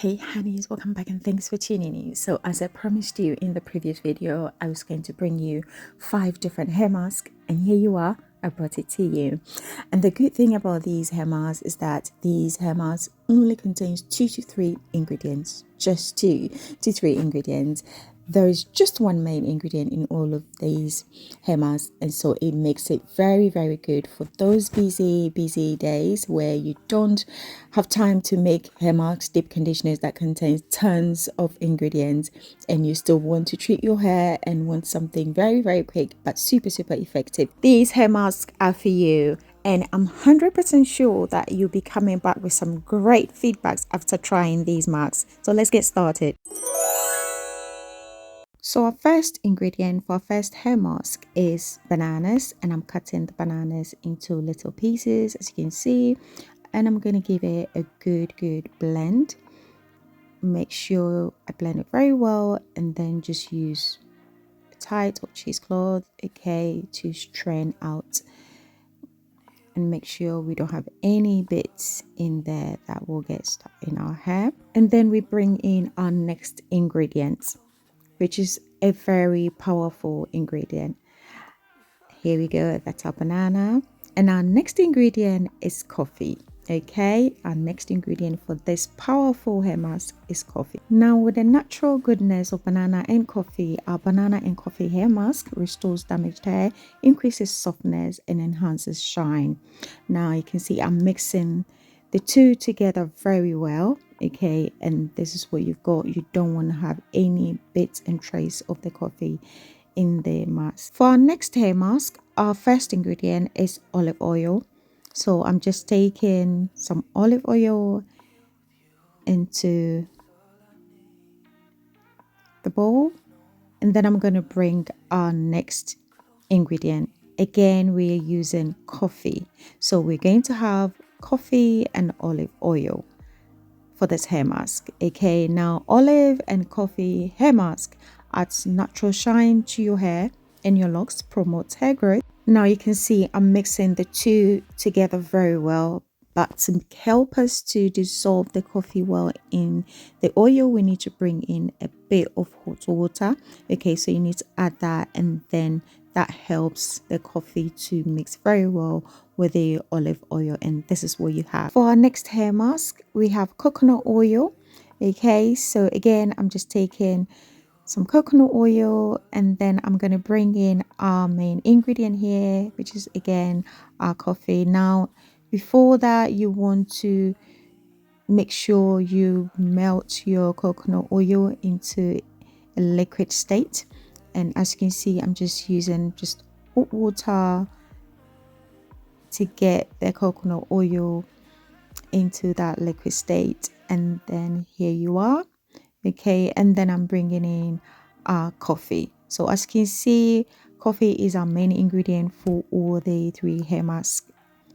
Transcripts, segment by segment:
Hey honeys, welcome back and thanks for tuning in. So as I promised you in the previous video, I was going to bring you 5 different hair masks, and here you are, I brought it to you. And the good thing about these hair masks is that these hair masks only contains 2 to 3 ingredients, just 2 to 3 ingredients. There is just one main ingredient in all of these hair masks, and so it makes it very good for those busy days where you don't have time to make hair masks, deep conditioners that contains tons of ingredients, and you still want to treat your hair and want something very quick but super effective. These hair masks are for you, and I'm 100% sure that you'll be coming back with some great feedbacks after trying these masks. So let's get started. So our first ingredient for our first hair mask is bananas, and I'm cutting the bananas into little pieces, as you can see, and I'm going to give it a good blend. Make sure I blend it very well, and then just use a tight or cheesecloth, okay, to strain out and make sure we don't have any bits in there that will get stuck in our hair. And then we bring in our next ingredient, which is a very powerful ingredient. Here we go, that's our banana. And our next ingredient is coffee. Okay, our next ingredient for this powerful hair mask is coffee. Now, with the natural goodness of banana and coffee, our banana and coffee hair mask restores damaged hair, increases softness, and enhances shine. Now you can see I'm mixing the two together very well. Okay, and this is what you've got. You don't want to have any bits and trace of the coffee in the mask. For our next hair mask, our first ingredient is olive oil. So I'm just taking some olive oil into the bowl, and then I'm going to bring our next ingredient. Again, we are using coffee, so we're going to have coffee and olive oil for this hair mask. Okay, now olive and coffee hair mask adds natural shine to your hair and your locks, promotes hair growth. Now you can see I'm mixing the two together very well, but to help us to dissolve the coffee well in the oil, we need to bring in a bit of hot water. Okay, so you need to add that, and then that helps the coffee to mix very well with the olive oil, and this is what you have. For our next hair mask, we have coconut oil. Okay, so again, I'm just taking some coconut oil, and then I'm going to bring in our main ingredient here, which is again our coffee. Now before that, you want to make sure you melt your coconut oil into a liquid state, and as you can see, I'm just using just hot water to get the coconut oil into that liquid state, and then here you are. Okay, and then I'm bringing in our coffee. So as you can see, coffee is our main ingredient for all the 3 hair masks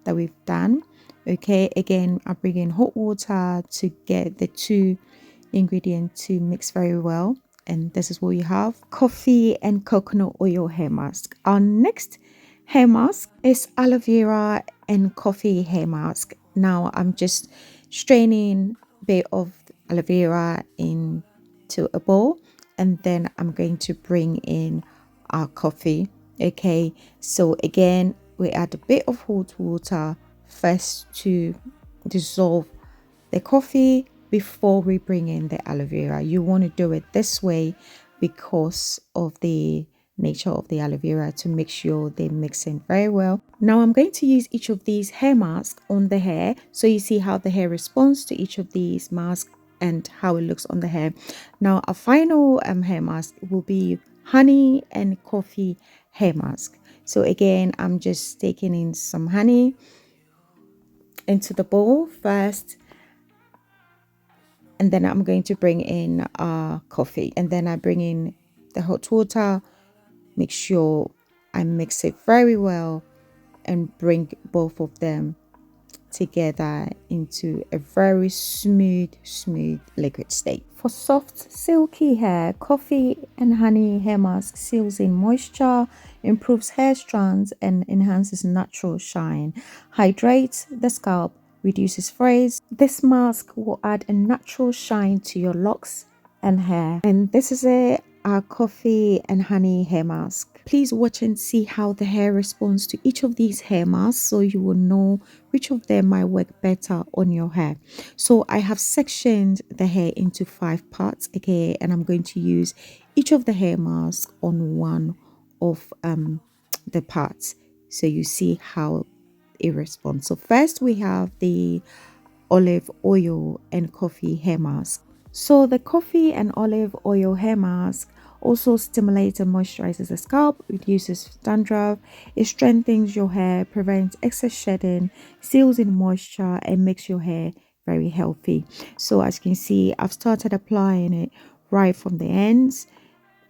that we've done. Okay, again, I bring in hot water to get the 2 ingredients to mix very well, and this is what you have: coffee and coconut oil hair mask. Our next hair mask is aloe vera and coffee hair mask. Now I'm just straining a bit of aloe vera into a bowl, and then I'm going to bring in our coffee. Okay, so again, we add a bit of hot water first to dissolve the coffee before we bring in the aloe vera. You want to do it this way because of the nature of the aloe vera, to make sure they mix in very well. Now I'm going to use each of these hair masks on the hair, so you see how the hair responds to each of these masks and how it looks on the hair. Now our final hair mask will be honey and coffee hair mask. So again, I'm just taking in some honey into the bowl first, and then I'm going to bring in coffee, and then I bring in the hot water. Make sure I mix it very well and bring both of them together into a very smooth liquid state. For soft silky hair, coffee and honey hair mask seals in moisture, improves hair strands, and enhances natural shine, hydrates the scalp, reduces frizz. This mask will add a natural shine to your locks and hair. And this is our coffee and honey hair mask. Please watch and see how the hair responds to each of these hair masks so you will know which of them might work better on your hair. So I have sectioned the hair into 5 parts, okay, and I'm going to use each of the hair masks on one of the parts so you see how it responds. So first we have the olive oil and coffee hair mask. So the coffee and olive oil hair mask also stimulates and moisturizes the scalp, reduces dandruff, it strengthens your hair, prevents excess shedding, seals in moisture, and makes your hair very healthy. So as you can see, I've started applying it right from the ends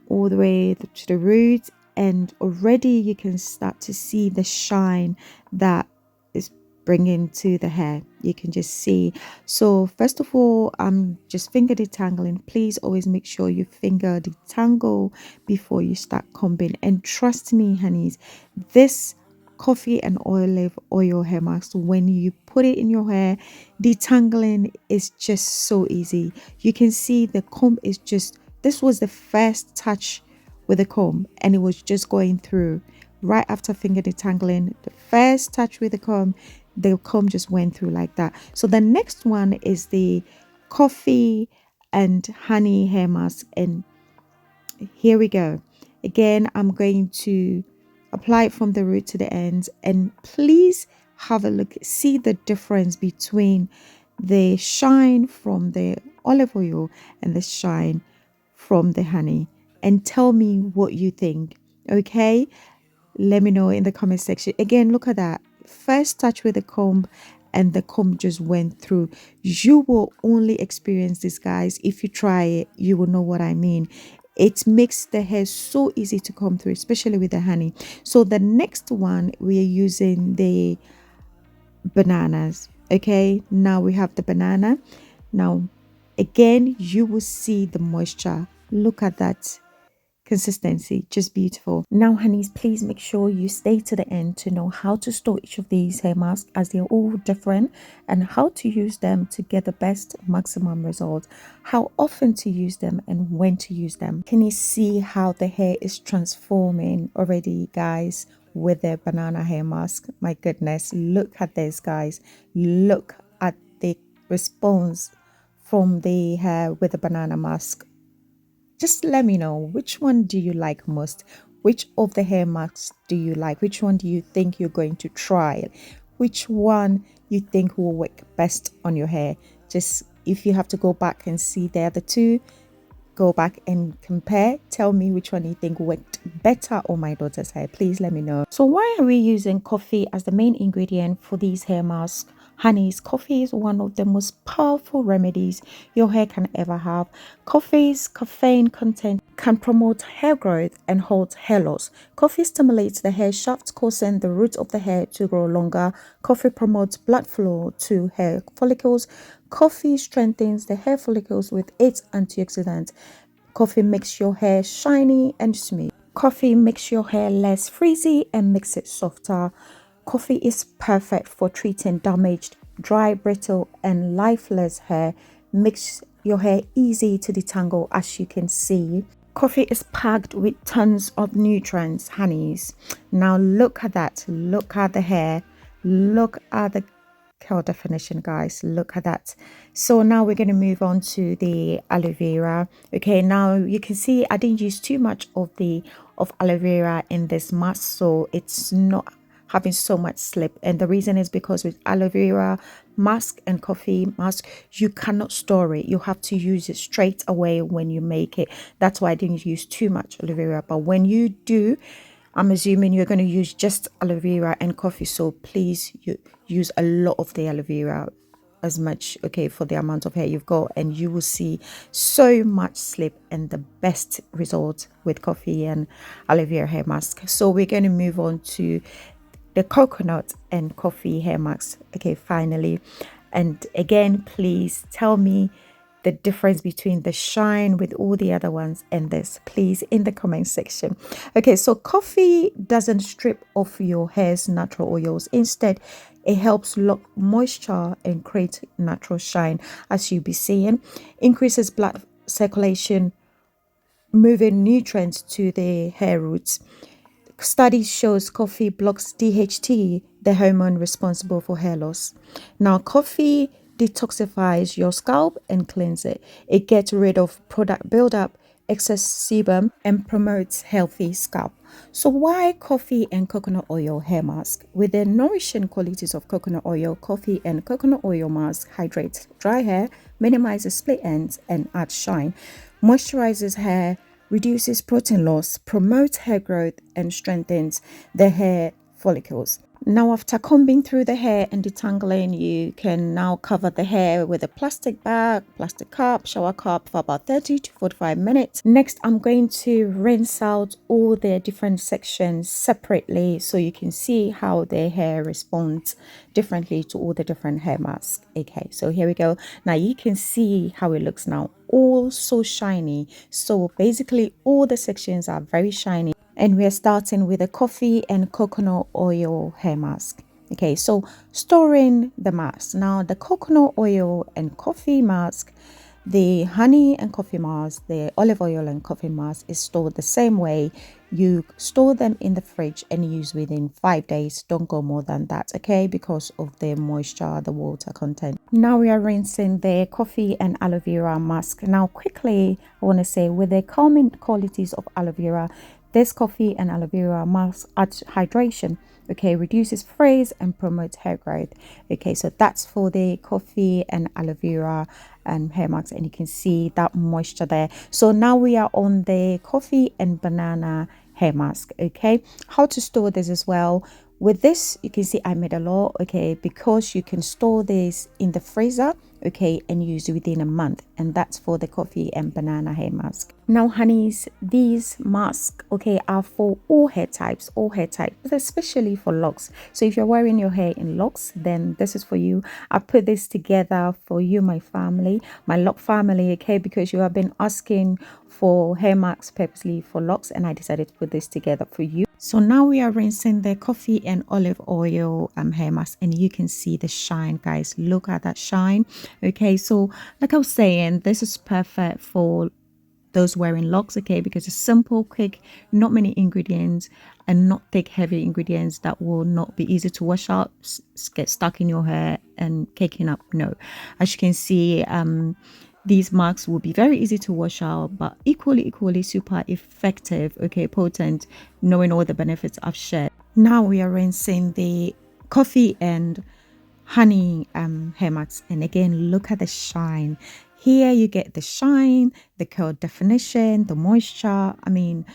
all the way to the roots, and already you can start to see the shine that is bringing to the hair. You can just see. So first of all, I'm just finger detangling. Please always make sure you finger detangle before you start combing, and trust me honeys, this coffee and olive oil hair mask, when you put it in your hair, detangling is just so easy. You can see the comb is just, this was the first touch with the comb and it was just going through right after finger detangling. The first touch with the comb just went through like that. So the next one is the coffee and honey hair mask, and here we go. Again, I'm going to apply it from the root to the ends, and please have a look, see the difference between the shine from the olive oil and the shine from the honey, and tell me what you think. Okay, let me know in the comment section. Again, look at that first touch with the comb and the comb just went through. You will only experience this, guys, if you try it. You will know what I mean. It makes the hair so easy to comb through, especially with the honey. So the next one, we are using the bananas. Okay, now we have the banana. Now again, you will see the moisture. Look at that consistency, just beautiful. Now honeys, please make sure you stay to the end to know how to store each of these hair masks, as they're all different, and how to use them to get the best maximum result, how often to use them and when to use them. Can you see how the hair is transforming already, guys, with the banana hair mask? My goodness, look at this, guys. Look at the response from the hair with the banana mask. Just let me know, which one do you like most? Which of the hair masks do you like? Which one do you think you're going to try? Which one you think will work best on your hair? Just, if you have to go back and see the other two, go back and compare. Tell me which one you think worked better on my daughter's hair. Please let me know. So why are we using coffee as the main ingredient for these hair masks? Honeys, coffee is one of the most powerful remedies your hair can ever have. Coffee's caffeine content can promote hair growth and halt hair loss. Coffee stimulates the hair shaft, causing the roots of the hair to grow longer. Coffee promotes blood flow to hair follicles. Coffee strengthens the hair follicles with its antioxidants. Coffee makes your hair shiny and smooth. Coffee makes your hair less frizzy and makes it softer. Coffee is perfect for treating damaged, dry, brittle, and lifeless hair. Makes your hair easy to detangle, as you can see. Coffee is packed with tons of nutrients, honeys. Now look at that. Look at the hair. Look at the curl definition, guys. Look at that. So now we're going to move on to the aloe vera. Okay, now you can see I didn't use too much of aloe vera in this mask, so it's not having so much slip. And the reason is because with aloe vera mask and coffee mask, you cannot store it. You have to use it straight away when you make it. That's why I didn't use too much aloe vera. But when you do, I'm assuming you're going to use just aloe vera and coffee, so please use a lot of the aloe vera, as much, okay, for the amount of hair you've got, and you will see so much slip and the best result with coffee and aloe vera hair mask. So we're going to move on to the coconut and coffee hair mask. Okay, finally. And again, please tell me the difference between the shine with all the other ones and this, please, in the comment section. Okay, so coffee doesn't strip off your hair's natural oils. Instead, It helps lock moisture and create natural shine, as you'll be seeing. Increases blood circulation, moving nutrients to the hair roots. Study shows coffee blocks DHT, the hormone responsible for hair loss. Now, coffee detoxifies your scalp and cleans it. It gets rid of product buildup, excess sebum, and promotes healthy scalp. So why coffee and coconut oil hair mask? With the nourishing qualities of coconut oil, coffee and coconut oil mask hydrates dry hair, minimizes split ends, and adds shine. Moisturizes hair, reduces protein loss, promotes hair growth, and strengthens the hair follicles. Now, after combing through the hair and detangling, you can now cover the hair with a plastic bag, plastic cup, shower cup for about 30 to 45 minutes. Next, I'm going to rinse out all the different sections separately so you can see how the hair responds differently to all the different hair masks. Okay, so here we go. Now you can see how it looks now. All so shiny. So basically all the sections are very shiny. And we're starting with a coffee and coconut oil hair mask. Okay, so storing the mask. Now the coconut oil and coffee mask, the honey and coffee mask, the olive oil and coffee mask is stored the same way. You store them in the fridge and use within 5 days. Don't go more than that, okay, because of the moisture, the water content. Now we are rinsing the coffee and aloe vera mask. Now quickly, I want to say with the calming qualities of aloe vera, this coffee and aloe vera mask adds hydration, okay, reduces frizz and promotes hair growth. Okay, so that's for the coffee and aloe vera hair mask, and you can see that moisture there. So now we are on the coffee and banana hair mask. Okay, how to store this as well. With this, you can see I made a lot, okay, because you can store this in the freezer, okay, and use it within a month. And that's for the coffee and banana hair mask. Now, honeys, these masks, okay, are for all hair types, but especially for locks. So if you're wearing your hair in locks, then this is for you. I put this together for you, my family, my lock family, okay, because you have been asking for hair masks purposely for locks, and I decided to put this together for you. So now we are rinsing the coffee and olive oil hair mask, and you can see the shine, guys. Look at that shine. Okay, so like I was saying, this is perfect for those wearing locks, okay, because it's simple, quick, not many ingredients, and not thick, heavy ingredients that will not be easy to wash out, get stuck in your hair and caking up. No, as you can see, these marks will be very easy to wash out, but equally super effective, okay, potent, knowing all the benefits I've shared. Now we are rinsing the coffee and honey hair masks, and again, look at the shine. Here you get the shine, the curl definition, the moisture. I mean,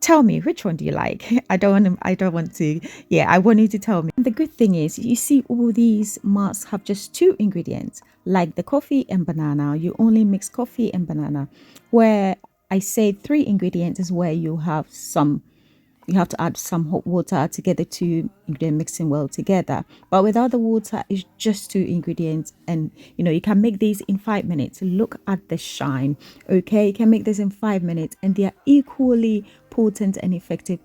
tell me, which one do you like? I don't want to, yeah, I want you to tell me. And the good thing is, you see all these masks have just 2 ingredients, like the coffee and banana. You only mix coffee and banana. Where I say 3 ingredients is where you have to add some hot water to get the 2 ingredients mixing well together. But without the water, it's just 2 ingredients, and you can make these in 5 minutes. Look at the shine, okay? You can make this in 5 minutes, and they are equally potent and effective,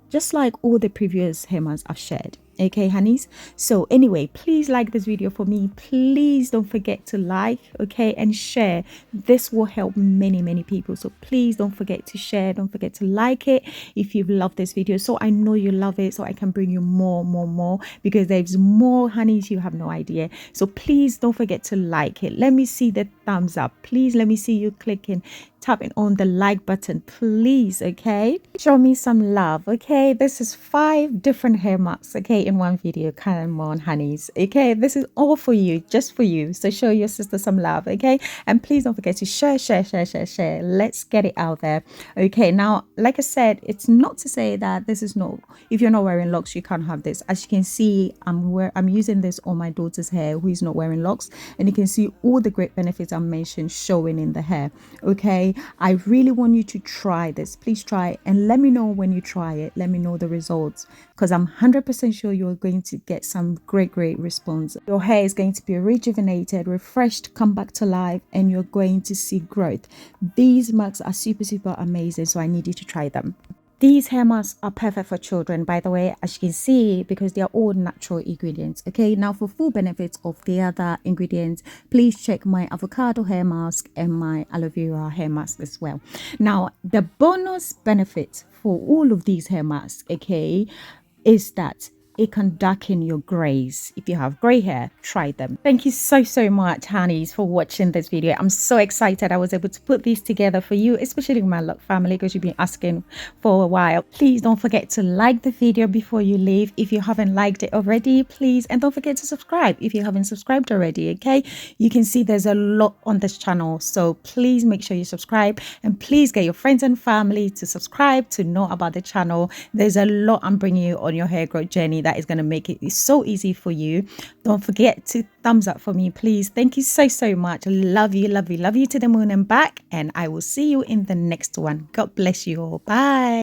just like all the previous hair masks I've shared. Okay, honeys, so anyway, please like this video for me. Please don't forget to like, okay, and share. This will help many people, so please don't forget to share, don't forget to like it if you've loved this video, so I know you love it, so I can bring you more, because there's more, honeys, you have no idea. So please don't forget to like it. Let me see the thumbs up. Please let me see you clicking, tapping on the like button, please. Okay, show me some love. Okay, this is 5 different hair masks, okay, in one video. Come on, honeys, okay, this is all for you, just for you. So show your sister some love, okay, and please don't forget to share. Let's get it out there. Okay, now, like I said, it's not to say that this is no, if you're not wearing locks, you can't have this. As you can see, I'm using this on my daughter's hair who is not wearing locks, and you can see all the great benefits I mentioned showing in the hair. Okay, I really want you to try this. Please try, and let me know when you try it. Let me know the results, because I'm 100% sure you're going to get some great response. Your hair is going to be rejuvenated, refreshed, come back to life, and you're going to see growth. These masks are super amazing, so I need you to try them. These hair masks are perfect for children, by the way, as you can see, because they are all natural ingredients. Okay, now for full benefits of the other ingredients, please check my avocado hair mask and my aloe vera hair mask as well. Now, the bonus benefit for all of these hair masks, okay, is that it can darken your grays. If you have gray hair, try them. Thank you so much, honeys, for watching this video. I'm so excited I was able to put this together for you, especially my Lock family, because you've been asking for a while. Please don't forget to like the video before you leave if you haven't liked it already, please. And don't forget to subscribe if you haven't subscribed already, okay? You can see there's a lot on this channel, so please make sure you subscribe, and please get your friends and family to subscribe to know about the channel. There's a lot I'm bringing you on your hair growth journey that is going to make it so easy for you. Don't forget to thumbs up for me, please. Thank you so much. Love you to the moon and back, and I will see you in the next one. God bless you all. Bye.